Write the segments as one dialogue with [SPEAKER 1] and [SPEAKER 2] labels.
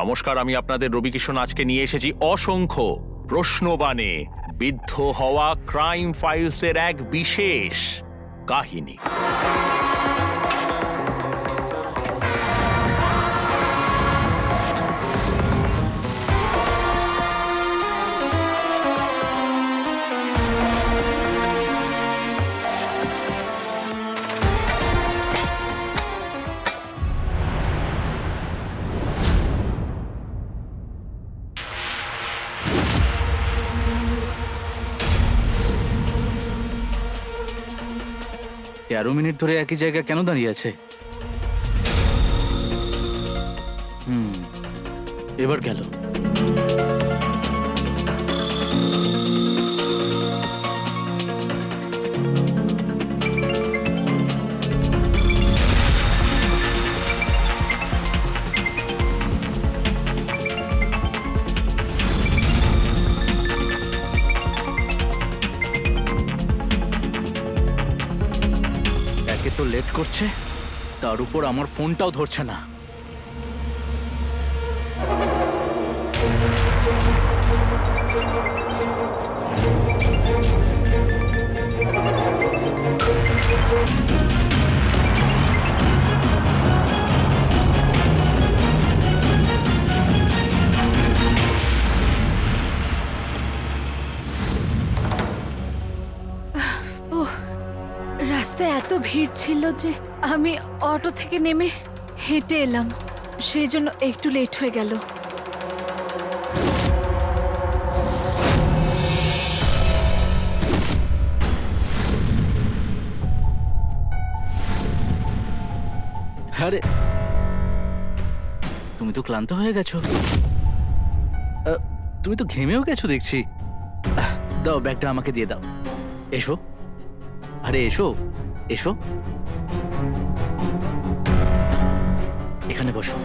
[SPEAKER 1] নমস্কার, আমি আপনাদের রবিকিষণ আজকে নিয়ে এসেছি অসংখ্য প্রশ্নবাণে বিদ্ধ হওয়া ক্রাইম ফাইলসের এক বিশেষ কাহিনী।
[SPEAKER 2] তেরো মিনিট ধরে একই জায়গায় কেন দাঁড়িয়ে আছে? এবার গেল। একে তো লেট করছে, তার উপর আমার ফোনটাও ধরছে না।
[SPEAKER 3] রাস্তায় এত ভিড় ছিল যে আমি অটো থেকে নেমে হেঁটে এলাম, সেই জন্য একটু লেট হয়ে গেল।
[SPEAKER 2] আরে তুমি তো ক্লান্ত হয়ে গেছো। তুমি তো ঘেমেও গেছো দেখছি। দাও, ব্যাগটা আমাকে দিয়ে দাও। এসো, আরে এসো এসো, এখানে বসো।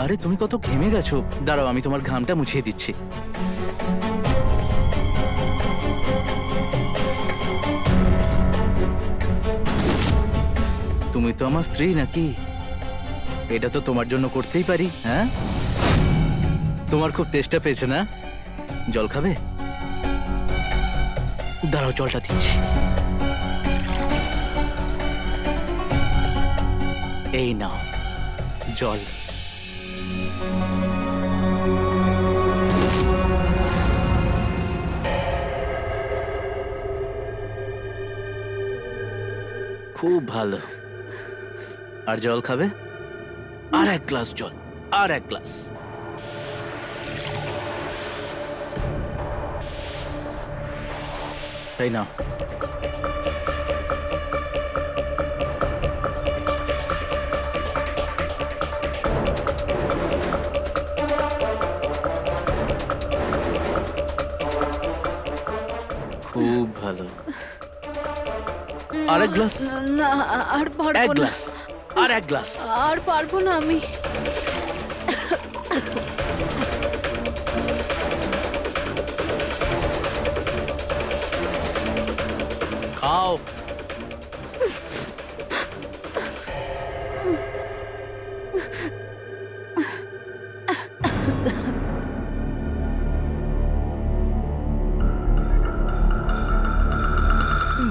[SPEAKER 2] আরে তুমি কত ঘেমে গেছো, দাঁড়াও আমি তোমার ঘামটা মুছিয়ে দিচ্ছি। তুমি তো আমার স্ত্রী নাকি? এটা তো তোমার জন্য করতেই পারি। হ্যাঁ, তোমার খুব তেষ্টা পেয়েছে না? জল খাবে? দাঁড়াও, জলটা দিচ্ছি। এই নাও জল। খুব ভালো। আর জল খাবে? আর এক গ্লাস জল, আর এক গ্লাস। তাই না? খুব ভালো। আর এক গ্লাস?
[SPEAKER 3] না, আর
[SPEAKER 2] এক
[SPEAKER 3] পারবো না,
[SPEAKER 2] গ্লাস, আর এক গ্লাস।
[SPEAKER 3] আর পারবো না আমি।
[SPEAKER 2] খাও।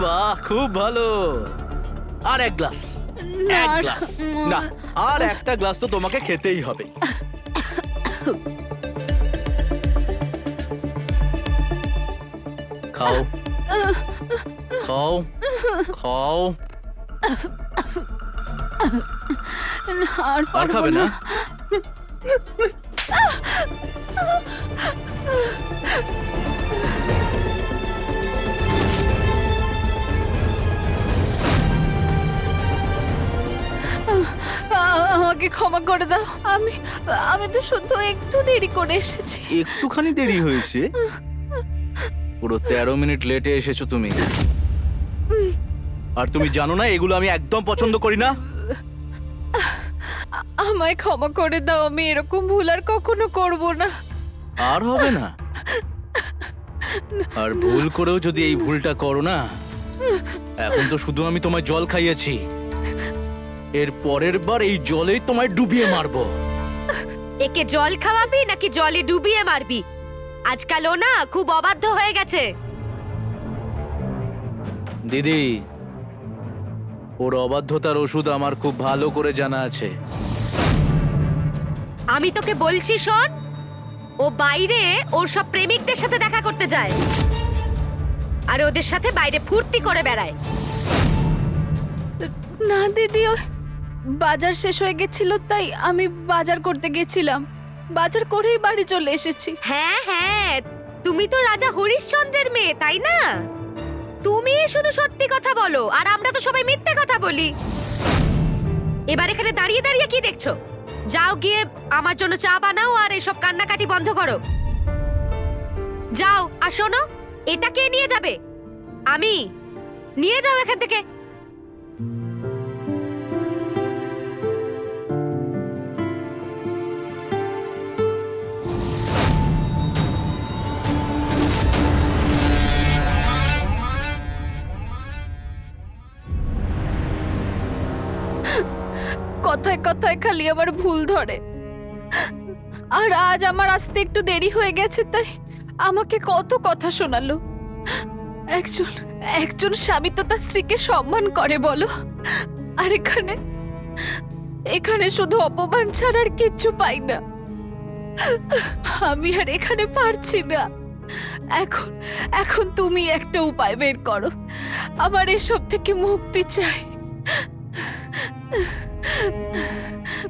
[SPEAKER 2] বাহ, খুব ভালো। আর এক গ্লাস, এক
[SPEAKER 3] না,
[SPEAKER 2] গ্লাস না, আর একটা গ্লাস তো তোমাকে খেতেই হবে। খাও খাও খাও।
[SPEAKER 3] না, আর
[SPEAKER 2] আর
[SPEAKER 3] পারবো
[SPEAKER 2] খাবে
[SPEAKER 3] না।
[SPEAKER 2] না?
[SPEAKER 3] আমাকে ক্ষমা করে দাও। আমি আমি তো শুধু একটু দেরি করে এসেছি।
[SPEAKER 2] একটুখানি দেরি হয়েছে? পুরো 13 মিনিট লেটে এসেছো তুমি। আর তুমি জানো না এগুলো আমি একদম পছন্দ করি না।
[SPEAKER 3] আমায় ক্ষমা করে দাও, আমি এরকম ভুল আর কখনো করব না।
[SPEAKER 2] আর হবে না। আর ভুল করেও যদি এই ভুলটা করো না, এখন তো শুধু আমি তোমায় জল খাইয়েছি, এর পরের বার এই জলেই তোমায় ডুবিয়ে মারবো।
[SPEAKER 4] একে জল খাওয়াবি নাকি জলে ডুবিয়ে মারবি? আজকাল ও না খুব অবাধ্য হয়ে গেছে।
[SPEAKER 2] দিদি, ওর অবাধ্যতার ওষুধ আমার খুব ভালো করে জানা আছে।
[SPEAKER 4] আমি তোকে বলছি শোন, ও বাইরে ওর সব প্রেমিকদের সাথে দেখা করতে যায় আর ওদের সাথে বাইরে ফুর্তি করে বেড়ায়।
[SPEAKER 3] না দিদি, ওই বাজার শেষ হয়ে গেছিল তাই আমি বাজার করতে গেছিলাম। বাজার করেই বাড়ি চলে এসেছি।
[SPEAKER 4] হ্যাঁ হ্যাঁ, তুমি তো রাজা হরিশ্চন্দ্রের মেয়ে, তাই না? তুমি শুধু সত্যি কথা বলো আর আমরা তো সবাই মিথ্যে কথা বলি। এবার এখানে দাঁড়িয়ে দাঁড়িয়ে কি দেখছো? যাও গিয়ে আমার জন্য চা বানাও আর এসব কান্নাকাটি বন্ধ করো। যাও। আর শোনো, এটা কে নিয়ে যাবে? আমি। নিয়ে যাও এখান থেকে।
[SPEAKER 3] কথায় কথায় খালি আমার ভুল ধরে। আর আজ আমার আসতে একটু দেরি হয়ে গেছে তাই আমাকে কত কথা শোনালো। একজন একজন স্বামী তো তার স্ত্রীকে সম্মান করে বলো, আর এখানে এখানে শুধু অপমান ছাড়া আর কিচ্ছু পাই না। আমি আর এখানে পারছি না। এখন এখন তুমি একটা উপায় বের করো, আমার এসব থেকে মুক্তি চাই।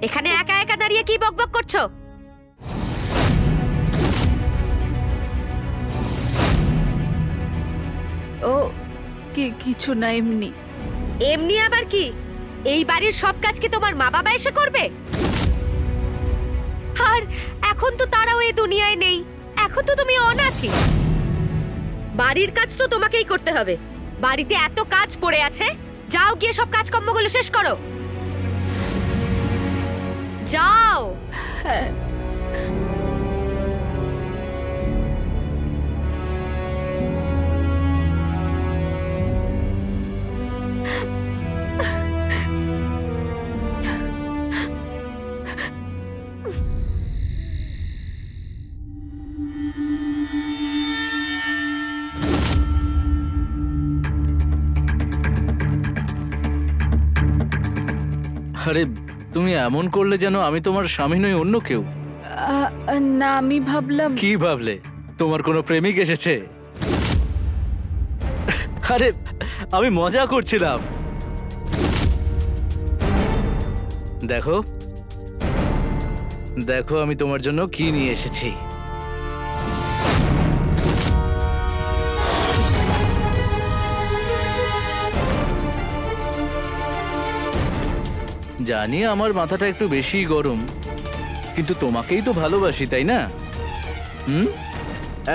[SPEAKER 4] এখানে একা একা দাঁড়িয়ে কি বকবক করছো?
[SPEAKER 3] ও কিছু না, এমনি।
[SPEAKER 4] এমনি আবার কি? এই বাড়ির সব কাজ কি তোমার মা বাবা এসে করবে? আর এখন তো তারাও এই দুনিয়ায় নেই, এখন তো তুমি অনাথী। বাড়ির কাজ তো তোমাকেই করতে হবে। বাড়িতে এত কাজ পড়ে আছে, যাও গিয়ে সব কাজকর্মগুলো শেষ করো। যাও।
[SPEAKER 3] হ্যাঁ।
[SPEAKER 2] আরে তুমি এমন করলে যেন আমি তোমার স্বামী নই, অন্য কেউ।
[SPEAKER 3] না, আমি ভাবলাম।
[SPEAKER 2] কি ভাবলে? তোমার কোনো প্রেমিক এসেছে? আরে আমি মজা করছিলাম। দেখো দেখো আমি তোমার জন্য কি নিয়ে এসেছি। জানি আমার মাথাটা একটু বেশি গরম, কিন্তু তোমাকেই তো ভালোবাসি, তাই না?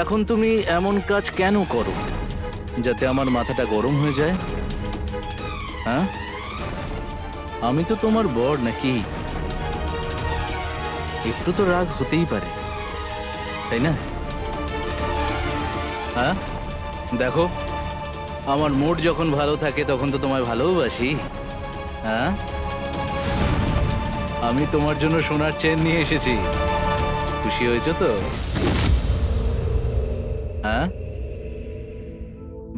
[SPEAKER 2] এখন তুমি এমন কাজ কেন করো যাতে আমার মাথাটা গরম হয়ে যায়? হ্যাঁ, আমি তো তোমার বর নাকি? একটু তো রাগ হতেই পারে, তাই না? হ্যাঁ, দেখো আমার মুড যখন ভালো থাকে তখন তো তোমায় ভালোবাসি। হ্যাঁ, আমি তোমার জন্য সোনার চেন নিয়ে এসেছি। খুশি হয়েছো তো? হ্যাঁ,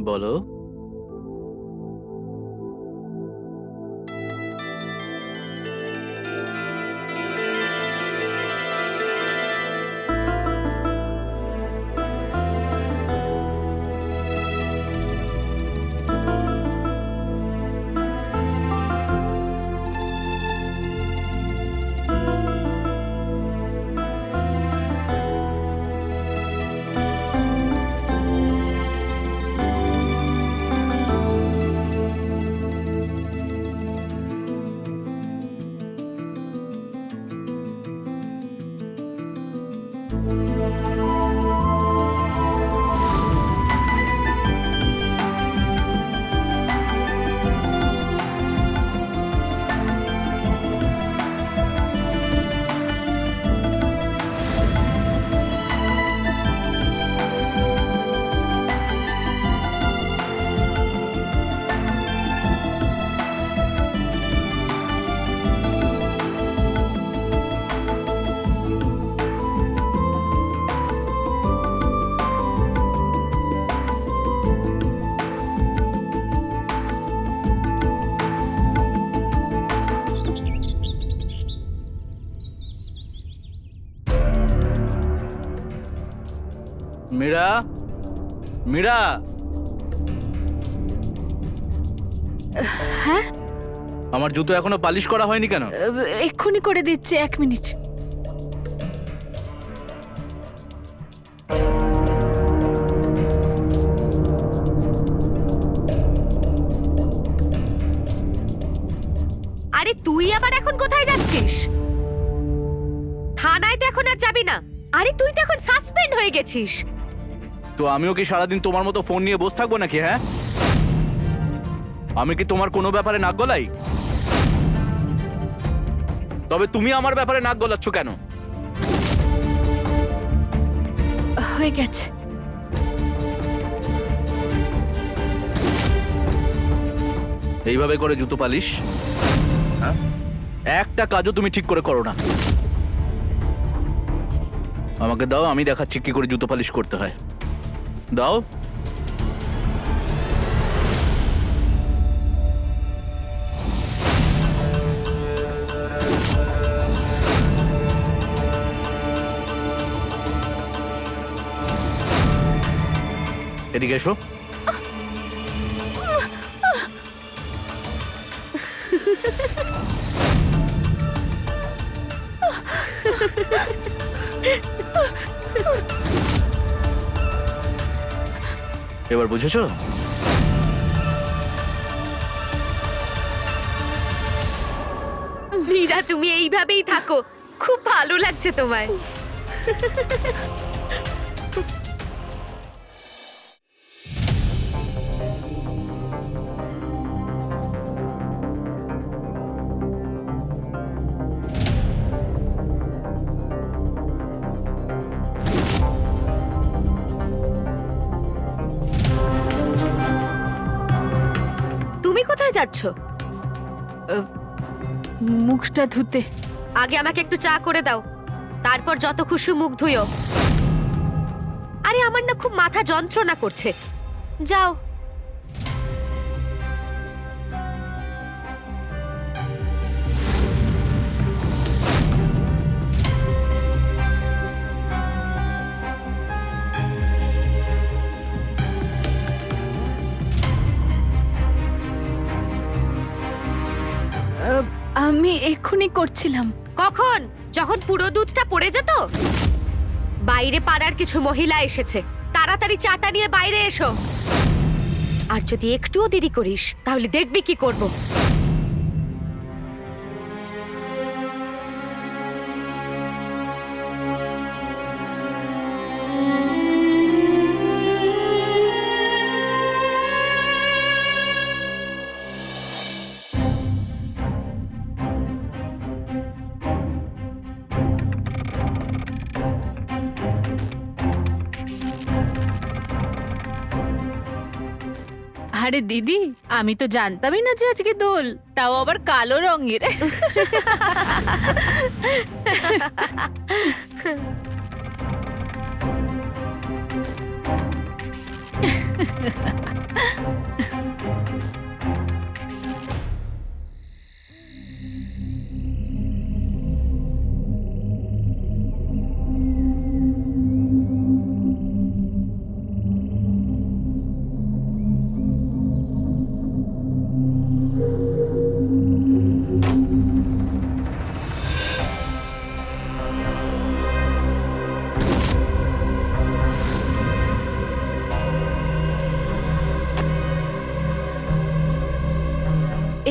[SPEAKER 2] বলো। মীরা, মীরা,
[SPEAKER 3] হ্যাঁ,
[SPEAKER 2] আমার জুতো এখনো পালিশ করা হয়নি কেন?
[SPEAKER 3] এক্ষুনি করে দিচ্ছি, 1 মিনিট।
[SPEAKER 4] আরে তুই আবার এখন কোথায় যাচ্ছিস? থানায় তো এখন আর যাবি না। আরে তুই তো এখন সাসপেন্ড হয়ে গেছিস।
[SPEAKER 2] তো আমিও কি সারাদিন তোমার মতো ফোন নিয়ে বসে থাকবো নাকি? হ্যাঁ, আমি কি তোমার কোনো ব্যাপারে নাক গলাই? তবে তুমি আমার ব্যাপারে নাক গলাচ্ছ কেন?
[SPEAKER 3] হয়ে গেছে।
[SPEAKER 2] এইভাবে করে জুতো পালিশ? হ্যাঁ, একটা কাজও তুমি ঠিক করে করো না। আমাকে দাও, আমি দেখাচ্ছি কি করে জুতো পালিশ করতে হয়। দাও। এদিকে এসো। এবার বুঝেছো?
[SPEAKER 4] মীরা, তুমি এইভাবেই থাকো, খুব ভালো লাগছে তোমায়। তুমি কোথায় যাচ্ছ?
[SPEAKER 3] মুখটা ধুতে।
[SPEAKER 4] আগে আমাকে একটু চা করে দাও, তারপর যত খুশি মুখ ধুইও। আরে আমার না খুব মাথা যন্ত্রণা করছে, যাও।
[SPEAKER 3] আমি এক্ষুনি করছিলাম।
[SPEAKER 4] কখন? যখন পুরো দুধটা পড়ে যেত? বাইরে পাড়ার কিছু মহিলা এসেছে, তাড়াতাড়ি চাটা নিয়ে বাইরে এসো। আর যদি একটুও দেরি করিস তাহলে দেখবি কি করব।
[SPEAKER 3] আরে দিদি, আমি তো জানতামই না যে আজকে দোল, তাও আবার কালো রঙের।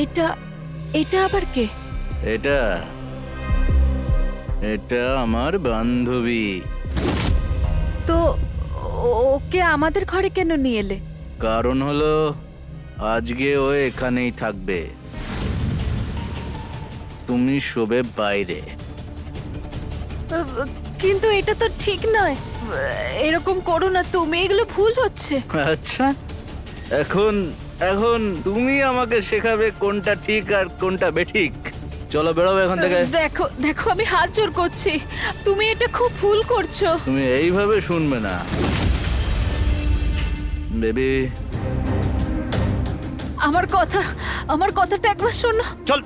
[SPEAKER 3] এটা এটা আবার কে?
[SPEAKER 2] এটা এটা আমার বান্ধবী।
[SPEAKER 3] তো ওকে আমাদের ঘরে কেন নিয়ে এলে?
[SPEAKER 2] কারণ হলো আজকে ও এখানেই থাকবে, তুমি শোবে বাইরে।
[SPEAKER 3] কিন্তু এটা তো ঠিক নয়, এরকম করো না তুমি, এগুলো ভুল হচ্ছে।
[SPEAKER 2] আচ্ছা, এখন এখন তুমি আমাকে শেখাবে কোনটা ঠিক আর কোনটা বেঠিক। চলো বেরোবে এখান থেকে।
[SPEAKER 3] দেখো দেখো, আমি হাত জোর করছি, তুমি এটা খুব ভুল করছো।
[SPEAKER 2] তুমি এইভাবে শুনবে না বেবি।
[SPEAKER 3] আমার কথাটা একবার শোনো।
[SPEAKER 2] চল,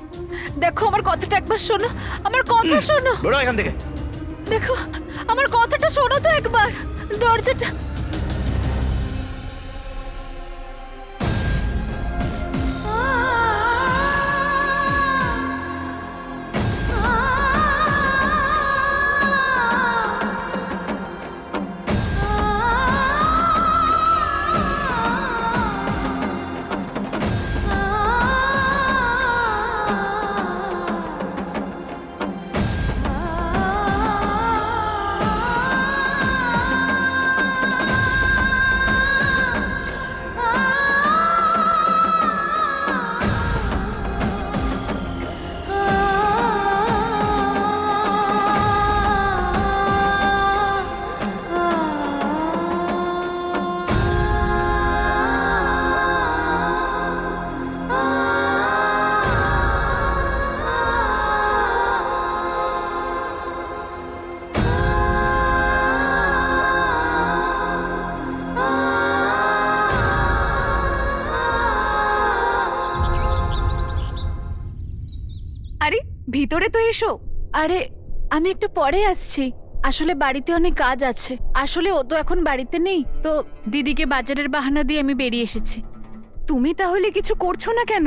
[SPEAKER 3] দেখো আমার কথাটা একবার শোনো, আমার কথা শোনো।
[SPEAKER 2] বেরো এখান থেকে।
[SPEAKER 3] দেখো আমার কথাটা শোনো তো একবার। দরজাটা ভিতরে তো এসো। আরে আমি একটু পরে আসছি, আসলে বাড়িতে অনেক কাজ আছে। আসলে ও তো এখন বাড়িতে নেই, তো দিদিকে বাজারের বাহানা দিয়ে আমি বেরিয়ে এসেছি। তুমি তাহলে কিছু করছো না কেন?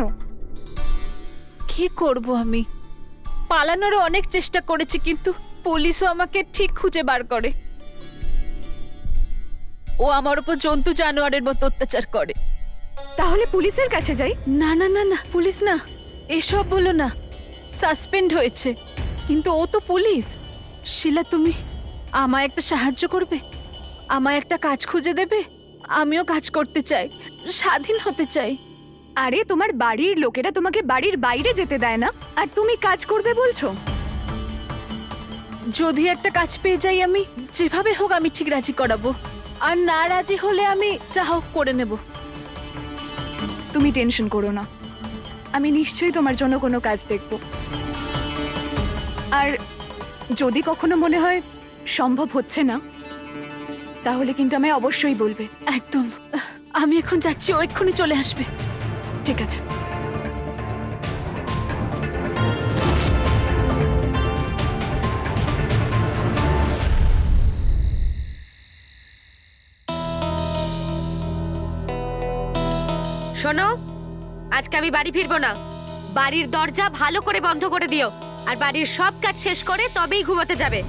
[SPEAKER 3] কি করব আমি? পালানোরও অনেক চেষ্টা করেছি, কিন্তু পুলিশও আমাকে ঠিক খুঁজে বার করে। ও আমার উপর জন্তু জানোয়ারের মতো অত্যাচার করে। তাহলে পুলিশের কাছে যাই? না না না না, পুলিশ না, এসব বলো না। সাসপেন্ড হয়েছে, কিন্তু ও তো পুলিশ। শিলা, তুমি আমায় একটা সাহায্য করবে? আমায় একটা কাজ খুঁজে দেবে? আমিও কাজ করতে চাই, স্বাধীন হতে চাই। আরে তোমার বাড়ির লোকেরা তোমাকে বাড়ির বাইরে যেতে দেয় না, আর তুমি কাজ করবে বলছো? যদি একটা কাজ পেয়ে যাই আমি, যেভাবে হোক আমি ঠিক রাজি করাবো। আর না রাজি হলে আমি যা হোক করে নেব। তুমি টেনশন করো না, আমি নিশ্চয়ই তোমার জন্য কোনো কাজ দেখব। আর যদি কখনো মনে হয় সম্ভব হচ্ছে না, তাহলে কিন্তু আমায় অবশ্যই বলবে। একদম। আমি এখন যাচ্ছি, ও এক্ষুনি চলে আসবে। ঠিক আছে।
[SPEAKER 4] শোনো, আজকে আমি বাড়ি ফিরবো না। বাড়ির দরজা ভালো করে বন্ধ করে দিও, আর বাড়ির সব কাজ শেষ করে তবেই ঘুমোতে যাবে।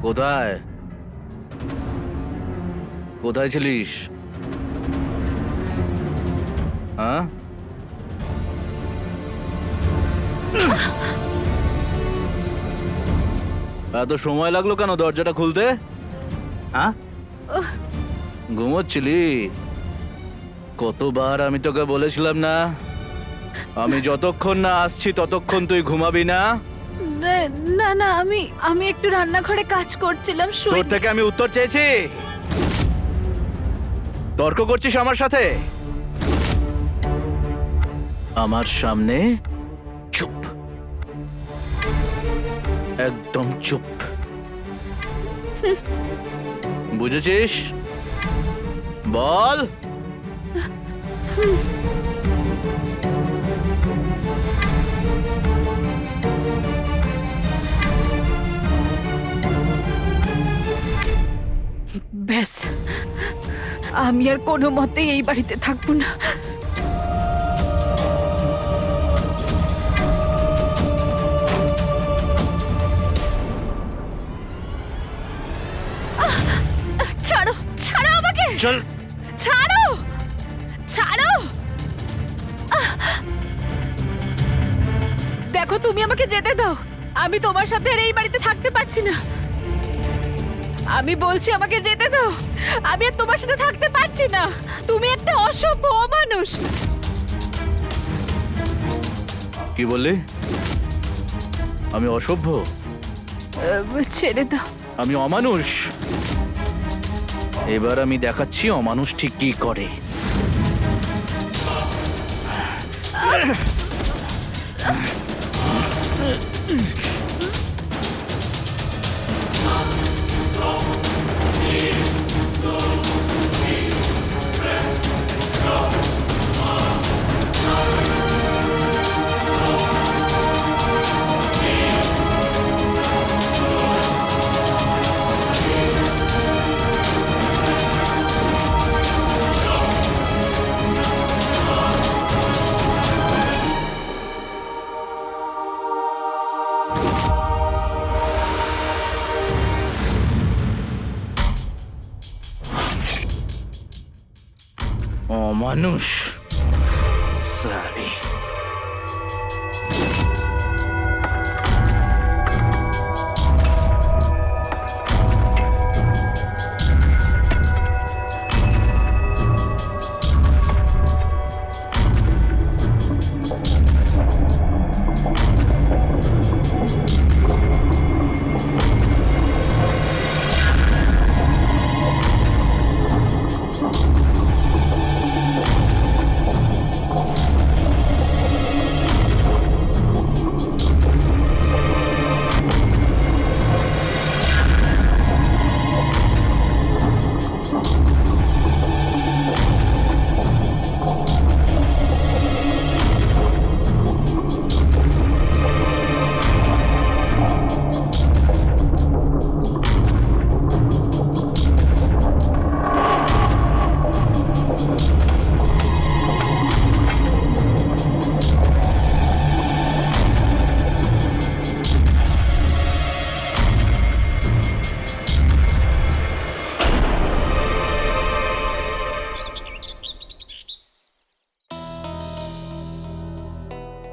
[SPEAKER 2] কোথায় কোথায় ছিলিস? হ্যাঁ, এত সময় লাগলো কেন দরজাটা খুলতে? হ্যাঁ, ঘুমোচ্ছিলি? কতবার আমি তোকে বলেছিলাম না, আমি যতক্ষণ না আসছি ততক্ষণ তুই ঘুমাবি না?
[SPEAKER 3] না না, আমি একটু রান্নাঘরে কাজ করছিলাম।
[SPEAKER 2] তোর থেকে আমি উত্তর চেয়েছি? তর্ক করছিস আমার সাথে? আমার সামনে চুপ, একদম চুপ। বুঝেছিস? বল।
[SPEAKER 3] ব্যাস, আমি আর কোনো মতেই এই বাড়িতে থাকবো না। ছাড়ো, ছাড়ো আমাকে,
[SPEAKER 2] চল।
[SPEAKER 3] ছাড়ো, ছাড়ো। দেখো, তুমি আমাকে যেতে দাও। আমি তোমার সাথে আর এই বাড়িতে থাকতে পারছি না। আমি বলছি আমাকে যেতে দাও। আমি আর তোমার সাথে থাকতে পারছি না। তুমি একটা অসভ্য অমানুষ।
[SPEAKER 2] কি বললি? আমি অসভ্য?
[SPEAKER 3] ছেড়ে দাও।
[SPEAKER 2] আমি অমানুষ? এবার আমি দেখাচ্ছি অমানুষ ঠিক কি করে। অমানুষ সালি।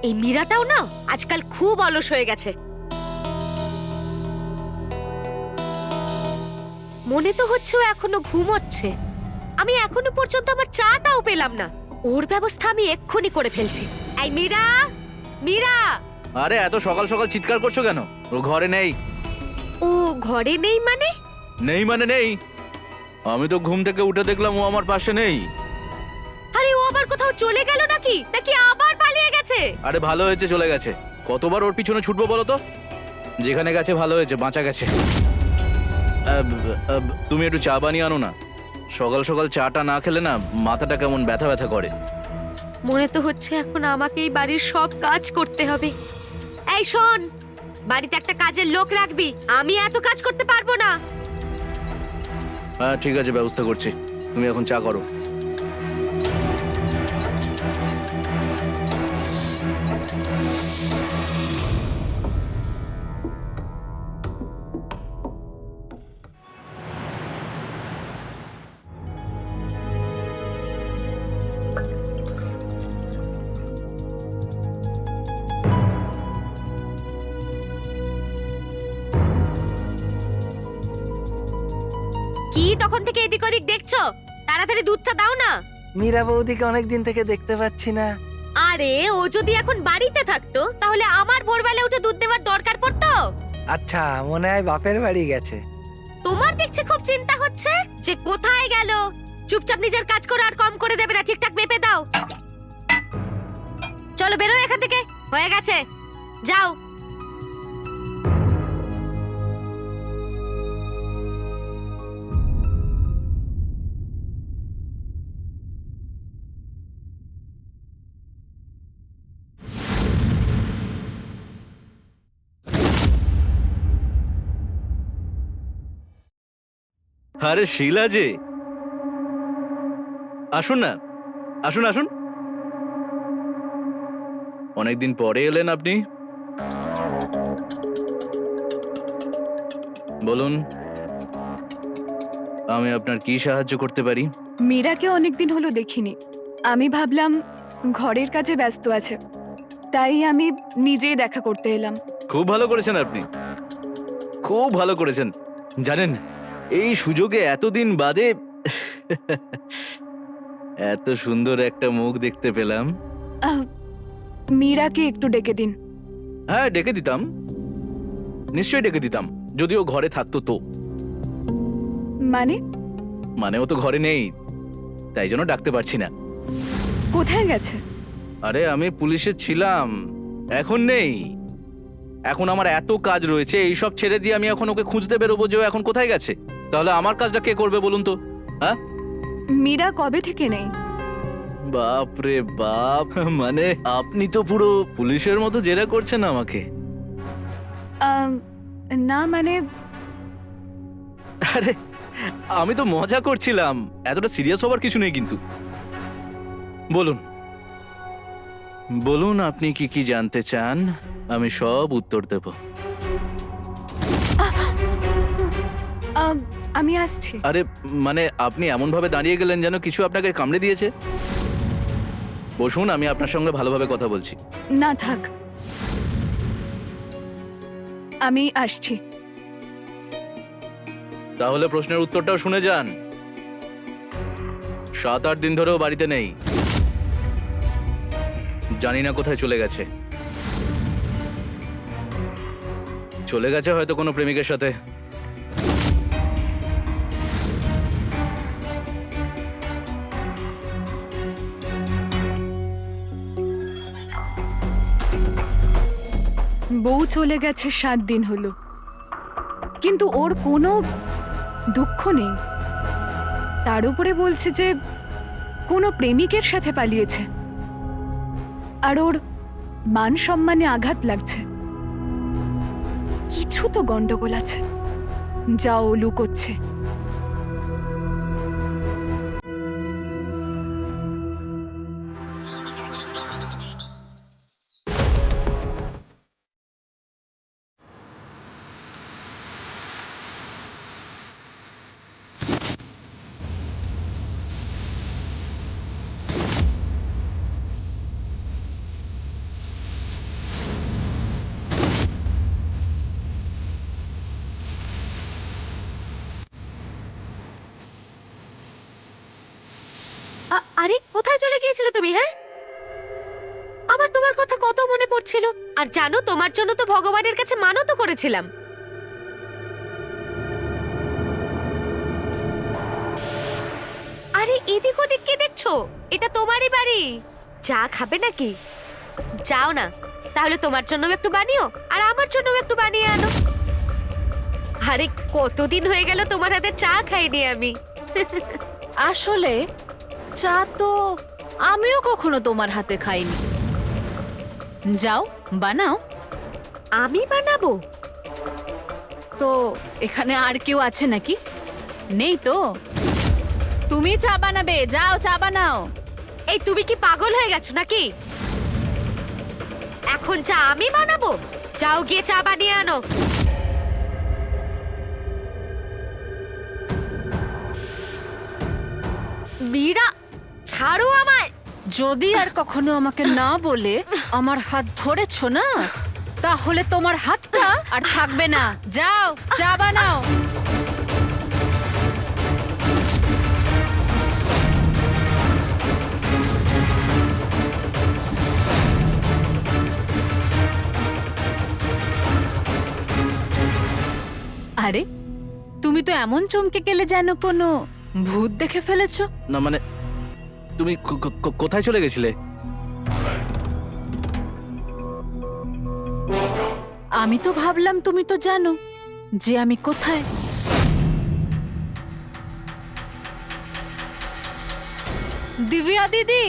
[SPEAKER 4] এই মীরাটাও না আজকাল খুব অলস হয়ে গেছে। মনে তো হচ্ছে ও এখনো ঘুমোচ্ছে। আমি এখনো পর্যন্ত আমার চাটাও পেলাম না। ওর ব্যবস্থা আমি এক্ষুনি করে ফেলছি। এই মীরা, মীরা!
[SPEAKER 2] আরে এত সকাল সকাল চিৎকার করছো কেন? ও ঘরে নেই।
[SPEAKER 4] ও ঘরে নেই মানে?
[SPEAKER 2] নেই মানে নেই। আমি তো ঘুম থেকে উঠে দেখলাম ও আমার পাশে নেই।
[SPEAKER 4] আরে ও আবার কোথাও চলে গেল নাকি? নাকি আবার পালিয়ে গেছে?
[SPEAKER 2] আরে ভালো হয়েছে চলে গেছে। কতবার ওর পিছনে ছুটবো বলো তো? যেখানে গেছে ভালো হয়েছে, বাঁচা গেছে। তুমি একটু চা বানিয়ে আনো না। সকাল সকাল চাটা না খেলে না মাথাটা কেমন ব্যথা ব্যথা করে।
[SPEAKER 4] মনে তো হচ্ছে এখন আমাকে এই বাড়ির সব কাজ করতে হবে। এই শোন, বাড়িতে একটা কাজের লোক রাখবি। আমি এত কাজ করতে পারবো না।
[SPEAKER 2] হ্যাঁ ঠিক আছে, ব্যবস্থা করছি। তুমি এখন চা করো।
[SPEAKER 4] কি তখন থেকে এদিক ওদিক দেখছো? তাড়াতাড়ি দুধটা দাও না।
[SPEAKER 5] মীরা বৌদিকে অনেকদিন থেকে দেখতে পাচ্ছি না।
[SPEAKER 4] আরে ও যদি এখন বাড়িতে থাকতো তাহলে আমার ভোরবেলা উঠে দুধ দেওয়ার দরকার পড়তো?
[SPEAKER 5] আচ্ছা, মনে হয় বাপের বাড়ি গেছে।
[SPEAKER 4] তোমার দেখছি খুব চিন্তা হচ্ছে যে কোথায় গেল। চুপচাপ নিজের কাজ করো, আর কম করে দেবে না, ঠিকঠাক মেপে দাও। চলো বেরো এখান থেকে, হয়ে গেছে, যাও।
[SPEAKER 2] আরে শিলা যে, আসুন না, আসুন আসুন। অনেকদিন পরে এলেন আপনি। বলুন, আমি আপনার কি সাহায্য করতে পারি?
[SPEAKER 3] মীরাকে অনেকদিন হলো দেখিনি। আমি ভাবলাম ঘরের কাজে ব্যস্ত আছে, তাই আমি নিজেই দেখা করতে এলাম।
[SPEAKER 2] খুব ভালো করেছেন আপনি, খুব ভালো করেছেন। জানেন, এই সুযোগে এতদিন বাদে এত সুন্দর একটা মুখ দেখতে পেলাম।
[SPEAKER 3] আহ, মীরাকে একটু ডেকে দিন।
[SPEAKER 2] হ্যাঁ ডেকে দিতাম, নিশ্চয়ই ডেকে দিতাম, যদিও ঘরে থাকতো তো।
[SPEAKER 3] মানে?
[SPEAKER 2] মানে ও তো ঘরে নেই, তাই জন্য ডাকতে পারছি না।
[SPEAKER 3] কোথায় গেছে?
[SPEAKER 2] আরে আমি পুলিশে ছিলাম, এখন নেই। এখন আমার এত কাজ রয়েছে, এইসব ছেড়ে দিয়ে আমি এখন ওকে খুঁজতে বেরোবো যে ও এখন কোথায় গেছে? তাহলে আমার কাজটা কে করবে বলুন তো? হ্যাঁ,
[SPEAKER 3] মীরা কবে থেকে নেই?
[SPEAKER 2] বাপ রে বাপ, মানে আপনি তো পুরো পুলিশের মতো জেরা করছেন আমাকে।
[SPEAKER 3] আহ, না মানে
[SPEAKER 2] আরে আমি তো মজা করছিলাম, এতটা সিরিয়াস হবার কিছু নেই। কিন্তু বলুন বলুন, আপনি কি কি জানতে চান? আমি সব উত্তর দেব।
[SPEAKER 3] আহ, আমি আসছি।
[SPEAKER 2] আরে মানে আপনি এমন ভাবে দাঁড়িয়ে গেলেন যেন কিছু আপনাকে কামড়ে দিয়েছে। বসুন, আমি আপনার সঙ্গে ভালোভাবে কথা বলছি।
[SPEAKER 3] না থাক, আমি আসছি।
[SPEAKER 2] তাহলে প্রশ্নের উত্তরটাও শুনে যান। 7-8 দিন ধরেও বাড়িতে নেই, জানি না কোথায় চলে গেছে। চলে গেছে হয়তো কোনো প্রেমিকের সাথে।
[SPEAKER 3] বউ চলে গেছে 7 দিন হলো, কিন্তু ওর কোনো দুঃখ নেই। তার উপরে বলছে যে কোনো প্রেমিকের সাথে পালিয়েছে, আর ওর মান সম্মানে আঘাত লাগছে। কিছু তো গন্ডগোল আছে, যা ও লুকোচ্ছে।
[SPEAKER 4] আরে কোথায় চলে গিয়েছিলে তুমি? হ্যাঁ, আমার তোমার কথা কত মনে পড়ছিল। আর জানো, তোমার জন্য তো ভগবানের কাছে মানতও করেছিলাম। আরে এদিক ওদিক কে দেখছো? এটা তোমারই বাড়ি। চা খাবে নাকি? যাও না, তাহলে তোমার জন্য একটু বানিও আর আমার জন্য একটু বানিয়ে আনো। আরে কতদিন হয়ে গেল তোমার হাতে চা খাইনি আমি।
[SPEAKER 3] আসলে চা তো আমিও কখনো তোমার হাতে খাইনি। যাও বানাও।
[SPEAKER 4] আমি বানাবো?
[SPEAKER 3] তো এখানে আর কেউ আছে নাকি? নেই তো? তুমি চা বানাবে, যাও চা বানাও।
[SPEAKER 4] এই তুমি কি পাগল হয়ে গেছো নাকি? এখন চা আমি বানাবো? যাও গিয়ে চা বানিয়ে আনো। মীরা, ছাড়ো আমায়।
[SPEAKER 3] যদি আর কখনো আমাকে না বলে আমার হাত ধরেছো না, তাহলে তোমার হাতটা আর থাকবে না। যাও চা বানাও। আরে তুমি তো এমন চমকে গেলে যেন কোনো ভূত দেখে ফেলেছো।
[SPEAKER 2] না মানে, তুমি কোথায় চলে গেছিলে?
[SPEAKER 3] আমি তো ভাবলাম তুমি তো জানো যে আমি কোথায়। দিব্যা দিদি,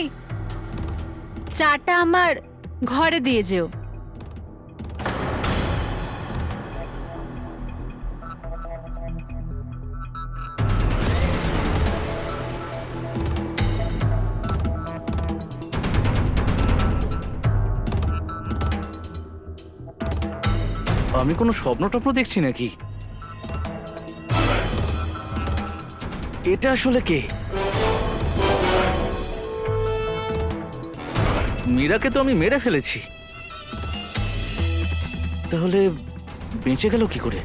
[SPEAKER 3] চাটা আমার ঘরে দিয়ে যেও।
[SPEAKER 2] আমি কোনো স্বপ্ন টপ্ন দেখছি নাকি? এটা আসলে কে? মীরাকে তো আমি মেরে ফেলেছি, তাহলে বেঁচে গেল কি করে?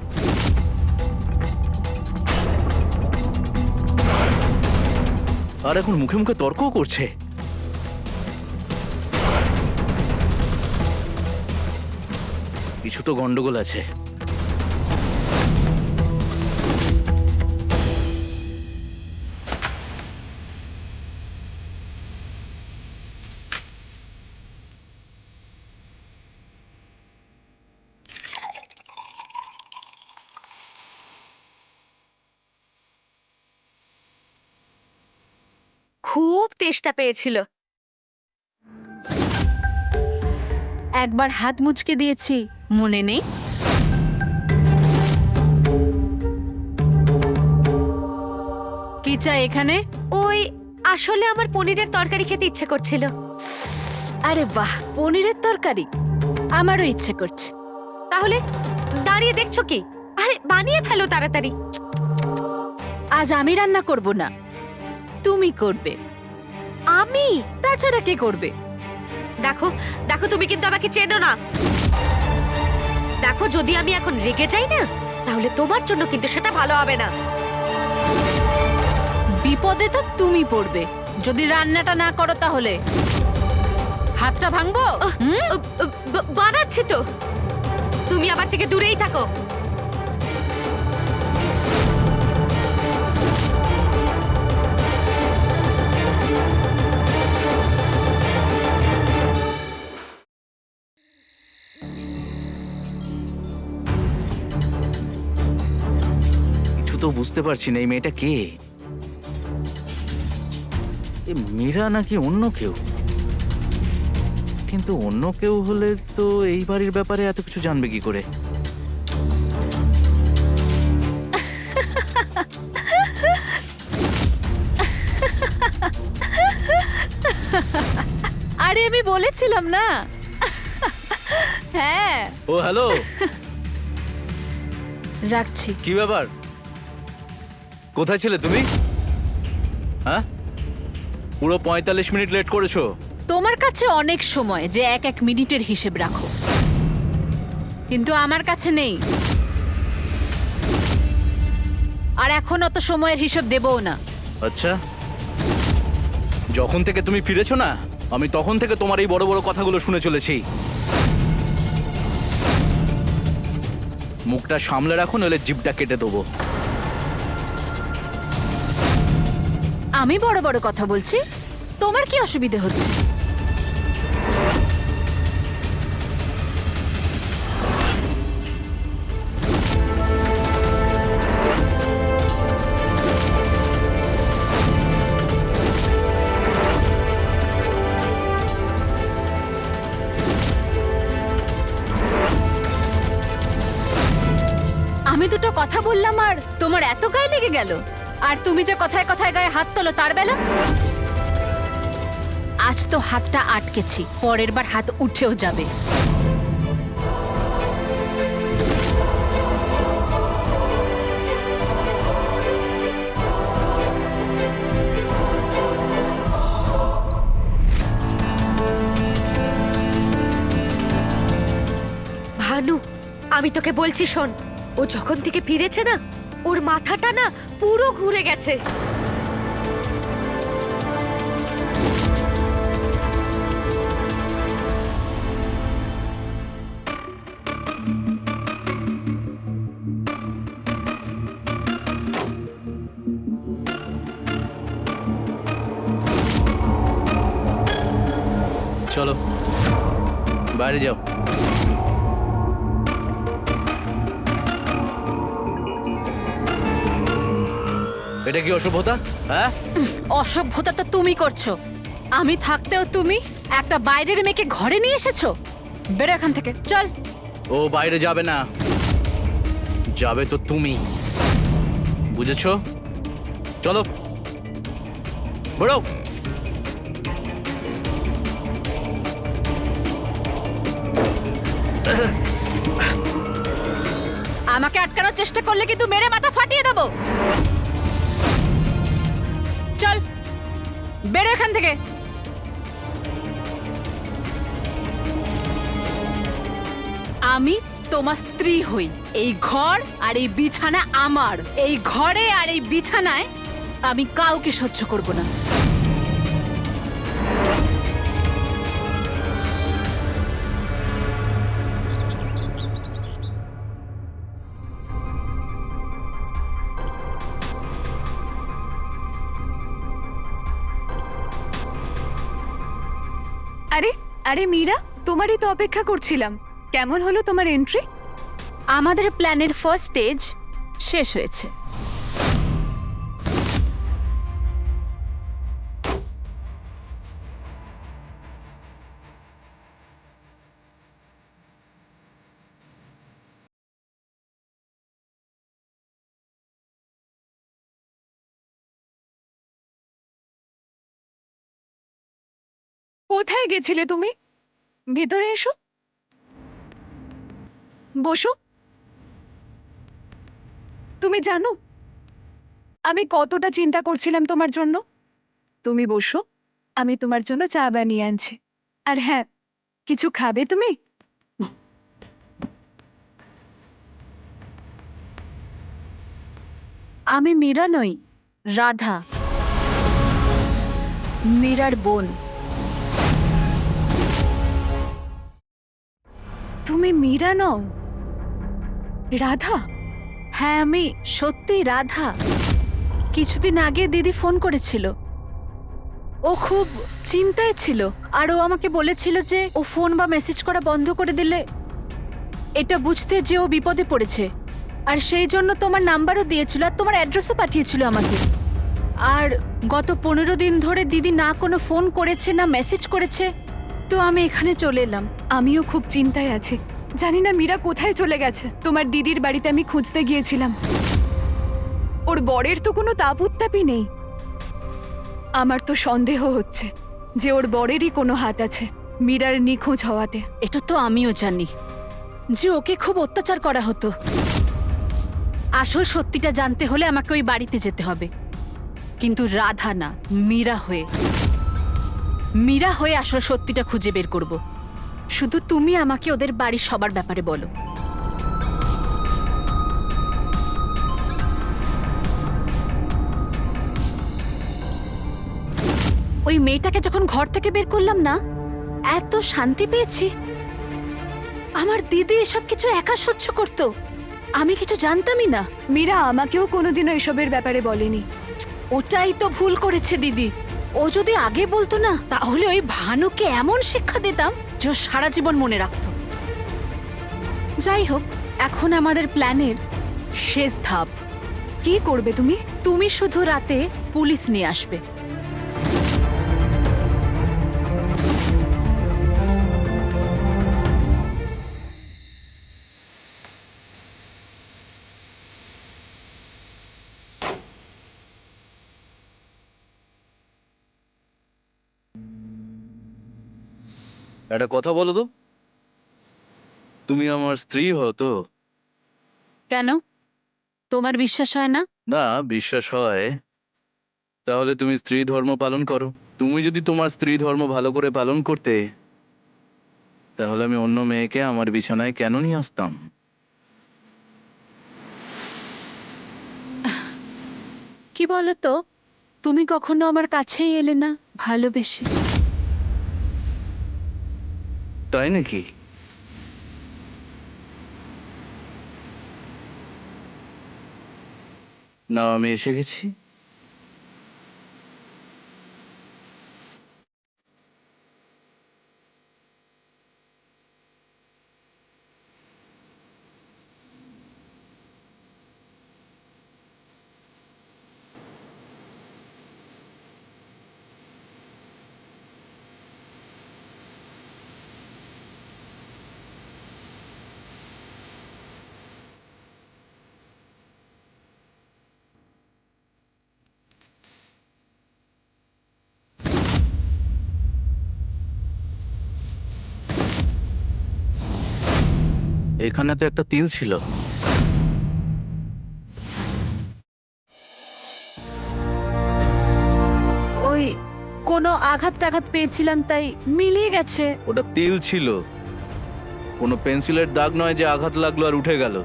[SPEAKER 2] আর এখন মুখে মুখে তর্কও করছে। কিছু তো গন্ডগোল আছে।
[SPEAKER 3] খুব তেষ্টা পেয়েছিল, একবার হাত মুচকে দিয়েছি, মনে নেই? কি চাই এখানে?
[SPEAKER 4] ওই আসলে আমার পনিরের তরকারি খেতে ইচ্ছে করছিল।
[SPEAKER 3] আরে বাহ, পনিরের তরকারি আমারও ইচ্ছে করছে।
[SPEAKER 4] তাহলে দাঁড়িয়ে দেখছো কি? আরে বানিয়ে ফেলো তাড়াতাড়ি।
[SPEAKER 3] আজ আমি রান্না করব না, তুমি করবে।
[SPEAKER 4] আমি?
[SPEAKER 3] তাছাড়া কে করবে?
[SPEAKER 4] দেখো দেখো, তুমি কিন্তু আমাকে চেনো না। দেখো, যদি আমি এখন রেগে যাই না, তাহলে তোমার জন্য কিন্তু সেটা ভালো হবে না।
[SPEAKER 3] বিপদে তো তুমি পড়বে যদি রান্নাটা না করো। তাহলে হাতটা ভাঙবো।
[SPEAKER 4] বানাচ্ছি তো, তুমি আমার থেকে দূরেই থাকো।
[SPEAKER 2] কিছু তো বুঝতে পারছি না, এই মেয়েটা কে? এ মীরা নাকি অন্য কেউ? কিন্তু অন্য কেউ হলে তো এই বাড়ির ব্যাপারে এত কিছু জানবে কি করে?
[SPEAKER 3] আরে আমি বলেছিলাম না। হ্যাঁ,
[SPEAKER 2] ও হ্যালো,
[SPEAKER 3] রাখছি।
[SPEAKER 2] কি ব্যাপার? কোথায় ছিলে তুমি? হ্যাঁ, পুরো 45 মিনিট লেট করেছো।
[SPEAKER 3] তোমার কাছে অনেক সময় যে এক এক মিনিটের হিসেব রাখো, কিন্তু আমার কাছে নেই। আর এখন অত সময়ের হিসেব দেবও না।
[SPEAKER 2] আচ্ছা, যখন থেকে তুমি ফিরেছো না, আমি তখন থেকে তোমার এই বড় বড় কথাগুলো শুনে চলেছি। মুখটা সামলে রাখো, নইলে জিভটা কেটে দেবো।
[SPEAKER 3] আমি বড় বড় কথা বলছি, তোমার কি অসুবিধে হচ্ছে? আমি দুটো কথা বললাম আর তোমার এত গায়ে লেগে গেল? আর তুমি যে কথায় কথায় গায়ে হাত তোলো তার বেলা? আজ তো হাতটা আটকেছি, পরের বার হাত উঠেও যাবে।
[SPEAKER 4] ভানু, আমি তোকে বলছি শোন, ও যখন থেকে ফিরেছে না, ওর মাথাটা না পুরো ঘুরে গেছে।
[SPEAKER 2] চলো বাইরে যাও। এটা কি অসভ্যতা? হ্যাঁ,
[SPEAKER 3] অসভ্যতা তো তুমি করছো। আমি থাকতেও তুমি একটা বাইরের মেয়েকে ঘরে নিয়ে এসেছো। বেরো এখান থেকে, চল।
[SPEAKER 2] ও বাইরে যাবে না, যাবে তো তুমি, বুঝেছো? চলো বেরো।
[SPEAKER 3] আমাকে আটকানোর চেষ্টা করলে কিন্তু মেরে মাথা ফাটিয়ে দেবো। চল বেরো এখান থেকে। আমি তোমার স্ত্রী হই। এই ঘর আর এই বিছানা আমার। এই ঘরে আর এই বিছানায় আমি কাউকে সহ্য করব না।
[SPEAKER 6] আরে আরে মীরা, তোমারই তো অপেক্ষা করছিলাম। কেমন হলো তোমার এন্ট্রি?
[SPEAKER 3] আমাদের প্ল্যানের ফার্স্ট স্টেজ শেষ হয়েছে।
[SPEAKER 6] কোথায় গেছিলে তুমি? ভেতরে এসো, বসো। তুমি জানো আমি কতটা চিন্তা করছিলাম তোমার জন্য। তুমি বসো, আমি তোমার জন্য চা বানিয়ে আনছি। আর হ্যাঁ, কিছু খাবে তুমি?
[SPEAKER 3] আমি মীরা নই, রাধা, মীরার বোন।
[SPEAKER 6] তুমি মীরা নও, রাধা?
[SPEAKER 3] হ্যাঁ, আমি সত্যি রাধা। কিছুদিন আগে দিদি ফোন করেছিল। ও খুব চিন্তায় ছিল, আর ও আমাকে বলেছিল যে ও ফোন বা মেসেজ করা বন্ধ করে দিলে এটা বুঝতে যে ও বিপদে পড়েছে। আর সেই জন্য তোমার নাম্বারও দিয়েছিল, আর তোমার অ্যাড্রেসও পাঠিয়েছিল আমাকে। আর গত 15 দিন ধরে দিদি না কোনো ফোন করেছে না মেসেজ করেছে, তো আমি এখানে চলে এলাম।
[SPEAKER 6] আমিও খুব চিন্তায় আছি। জানি না মীরা কোথায় চলে গেছে। তোমার দিদির বাড়িতে আমি খুঁজতে গিয়েছিলাম। ওর বরের তো কোনো তাপ উত্তাপই নেই। আমার তো সন্দেহ হচ্ছে যে ওর বরেরই কোনো হাত আছে মীরার নিখোঁজ হওয়াতে।
[SPEAKER 3] এটা তো আমিও জানি যে ওকে খুব অত্যাচার করা হতো। আসল সত্যিটা জানতে হলে আমাকে ওই বাড়িতে যেতে হবে, কিন্তু রাধা না, মীরা হয়ে আসল সত্যিটা খুঁজে বের করব। শুধু তুমি আমাকে ওদের বাড়ির সবার ব্যাপারে বলো। ওই মেয়েটাকে যখন ঘর থেকে বের করলাম না, এত শান্তি পেয়েছি। আমার দিদি এসব কিছু একা সহ্য করতো, আমি কিছু জানতামই না।
[SPEAKER 6] মীরা আমাকেও কোনোদিনও এসবের ব্যাপারে বলেনি।
[SPEAKER 3] ওটাই তো ভুল করেছে দিদি। ও যদি আগে বলতো না, তাহলে ওই ভানুকে এমন শিক্ষা দিতাম যে ও সারা জীবন মনে রাখতো। যাই হোক, এখন আমাদের প্ল্যানের শেষ ধাপ।
[SPEAKER 6] কি করবে তুমি?
[SPEAKER 3] তুমি শুধু রাতে পুলিশ নিয়ে আসবে।
[SPEAKER 2] একটা কথা বলো তো, তুমি আমার স্ত্রী হও তো?
[SPEAKER 3] কেন, তোমার বিশ্বাস হয় না?
[SPEAKER 2] না, বিশ্বাস হয়। তাহলে তুমি স্ত্রী ধর্ম পালন করো। তুমি যদি তোমার স্ত্রী ধর্ম ভালো করে পালন করতে, তাহলে আমি অন্য মেয়েকে আমার বিছানায় কেন নিয়ে আসতাম?
[SPEAKER 3] কি বলো তো, তুমি কখনো আমার কাছেই এলে না ভালোবেসে।
[SPEAKER 2] তাই নাকি? না, আমি এসে গেছি। এখানে তো একটা তিল ছিল।
[SPEAKER 3] ওই কোনো আঘাত টাঘাত পেয়েছিলাম, তাই মিলিয়ে গেছে।
[SPEAKER 2] ওটা তিল ছিল, কোনো পেন্সিলের দাগ নয় যে আঘাত লাগলো আর উঠে গেল।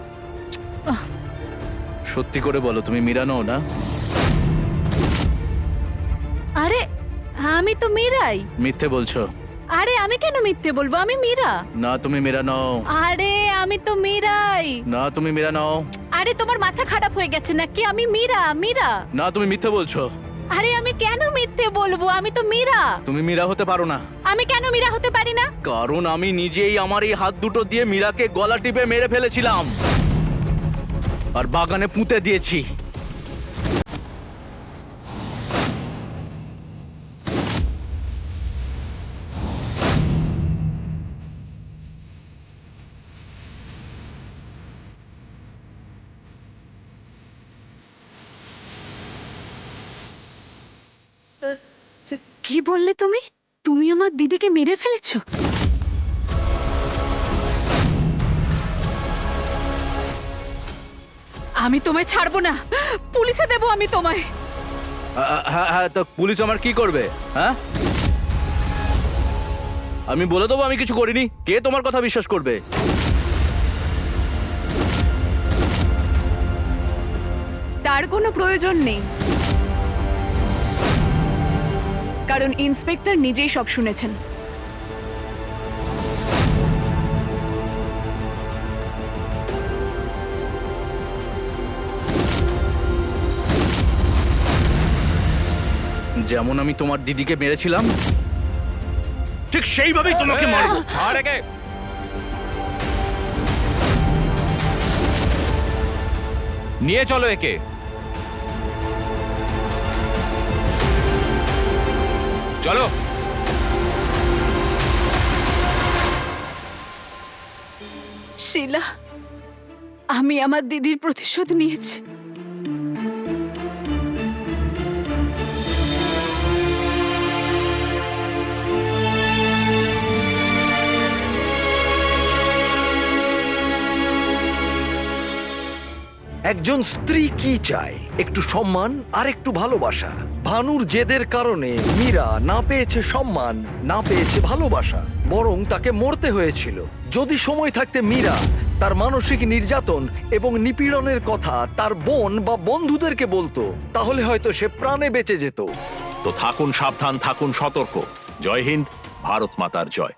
[SPEAKER 2] সত্যি করে বলো, তুমি মীরা নও না?
[SPEAKER 3] আরে আমি তো মীরাই।
[SPEAKER 2] মিথ্যে বলছো।
[SPEAKER 3] আরে আমি কেন মিথ্যে বলবো, আমি মীরা।
[SPEAKER 2] না, তুমি মীরা নও।
[SPEAKER 3] আরে আমি তো মীরাই।
[SPEAKER 2] না, তুমি মীরা নও।
[SPEAKER 3] আরে তোমার মাথা খারাপ হয়ে গেছে নাকি? আমি মীরা, মীরা।
[SPEAKER 2] না, তুমি মিথ্যে বলছো।
[SPEAKER 3] আরে আমি কেন মিথ্যে বলবো, আমি তো মীরা।
[SPEAKER 2] তুমি মীরা হতে পারো না।
[SPEAKER 3] আমি কেন মীরা হতে পারি না?
[SPEAKER 2] কারণ আমি নিজেই আমার এই হাত দুটো দিয়ে মীরাকে গলা টিপে মেরে ফেলেছিলাম আর বাগানে পুঁতে দিয়েছি।
[SPEAKER 3] কি বললে তুমি? তুমি আমার দিদিকে মেরে ফেলেছো? আমি তোমায় ছাড়বো না, পুলিশে দেবো আমি তোমায়।
[SPEAKER 2] হ্যাঁ হ্যাঁ, তো পুলিশ আমার কি করবে? হ্যাঁ, আমি বলে দেবো আমি কিছু করিনি। কে তোমার কথা বিশ্বাস করবে?
[SPEAKER 6] তার কোনো প্রয়োজন নেই, কারণ ইন্সপেক্টর নিজেই সব শুনেছেন।
[SPEAKER 2] যেমন আমি তোমার দিদিকে মেরেছিলাম, ঠিক সেইভাবেই তোমাকে মারবো।
[SPEAKER 1] ছাড় একে। নিয়ে চলো একে। চলো।
[SPEAKER 3] শিলা, আমি আমার দিদির প্রতিশোধ নিয়েছি।
[SPEAKER 7] একজন স্ত্রী কি চায়? একটু সম্মান আর একটু ভালোবাসা। ভানুর জেদের কারণে মীরা না পেয়েছে সম্মান, না পেয়েছে ভালোবাসা, বরং তাকে মরতে হয়েছিল। যদি সময় থাকতে মীরা তার মানসিক নির্যাতন এবং নিপীড়নের কথা তার বোন বা বন্ধুদেরকে বলতো, তাহলে হয়তো সে প্রাণে বেঁচে যেত।
[SPEAKER 1] তো থাকুন সাবধান, থাকুন সতর্ক। জয় হিন্দ, ভারত মাতার জয়।